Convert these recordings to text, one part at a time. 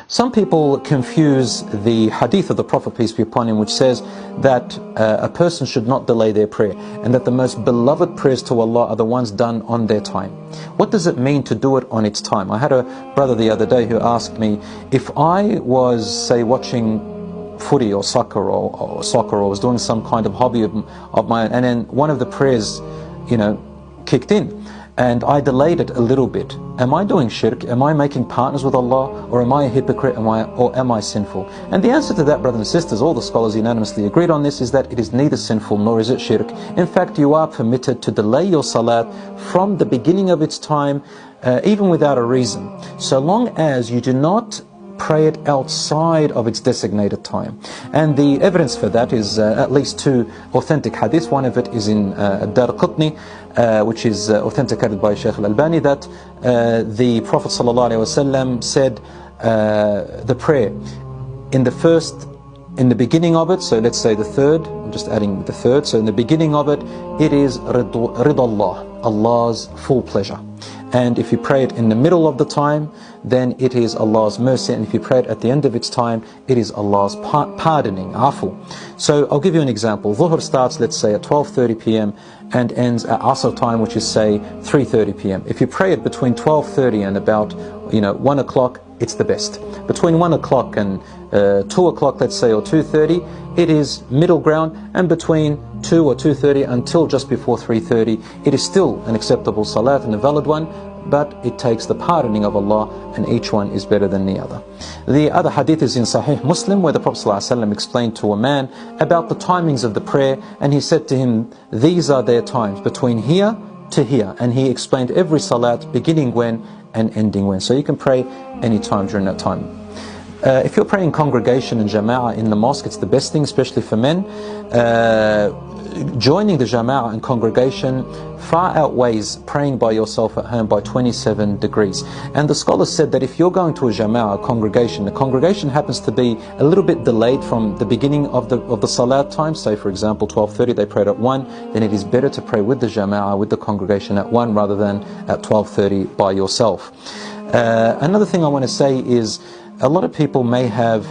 Some people confuse the hadith of the Prophet, peace be upon him, which says that a person should not delay their prayer, and that the most beloved prayers to Allah are the ones done on their time. What does it mean to do it on its time? I had a brother the other day who asked me, if I was, say, watching footy or soccer or was doing some kind of hobby of mine, and then one of the prayers, kicked in, and I delayed it a little bit. Am I doing shirk? Am I making partners with Allah? Or am I a hypocrite? Or am I sinful? And the answer to that, brothers and sisters, all the scholars unanimously agreed on this, is that it is neither sinful nor is it shirk. In fact, you are permitted to delay your salat from the beginning of its time, even without a reason, so long as you do not pray it outside of its designated time. And the evidence for that is at least two authentic hadiths. One of it is in Ad-Darqutni, which is authenticated by Shaykh Al-Albani, that the Prophet ﷺ said the prayer in the beginning of it, so let's say the third, I'm just adding the third, so in the beginning of it, it is Ridallah, Allah's full pleasure. And if you pray it in the middle of the time, then it is Allah's mercy. And if you pray it at the end of its time, it is Allah's pardoning, afu. So I'll give you an example. Dhuhr starts, let's say, at 12:30 p.m. and ends at Asr time, which is, say, 3:30 p.m. If you pray it between 12:30 and about 1 o'clock, it's the best. Between 1 o'clock and 2 o'clock, let's say, or 2:30, it is middle ground. And between 2 or 2:30 until just before 3:30, it is still an acceptable salat and a valid one, but it takes the pardoning of Allah, and each one is better than the other. The other hadith is in Sahih Muslim, where the Prophet ﷺ explained to a man about the timings of the prayer, and he said to him, these are their times, between here to here. And he explained every salat, beginning when and ending when. So you can pray any time during that time. If you're praying congregation and jama'ah in the mosque, it's the best thing, especially for men. Joining the jama'ah and congregation far outweighs praying by yourself at home by 27 degrees. And the scholars said that if you're going to a jama'ah, the congregation happens to be a little bit delayed from the beginning of the salat time, say for example 12:30, they prayed at 1, then it is better to pray with the jama'ah, with the congregation at 1 rather than at 12:30 by yourself. Another thing I want to say is, a lot of people may have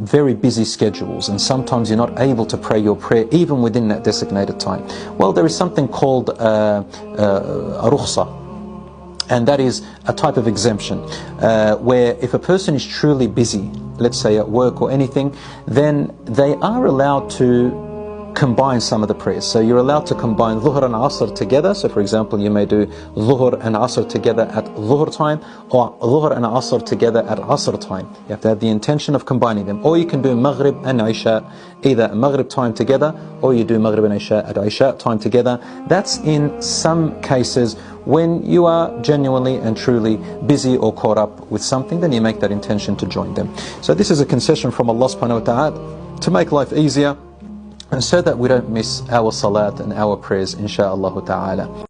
very busy schedules, and sometimes you're not able to pray your prayer even within that designated time. Well, there is something called a rukhsa, and that is a type of exemption where if a person is truly busy, let's say at work or anything, then they are allowed to combine some of the prayers. So you're allowed to combine Dhuhr and Asr together. So for example, you may do Dhuhr and Asr together at Dhuhr time, or Dhuhr and Asr together at Asr time. You have to have the intention of combining them. Or you can do Maghrib and Isha, either at Maghrib time together, or you do Maghrib and Isha at Isha time together. That's in some cases when you are genuinely and truly busy or caught up with something, then you make that intention to join them. So this is a concession from Allah subhanahu wa ta'ala to make life easier, and so that we don't miss our salat and our prayers, insha'Allah ta'ala.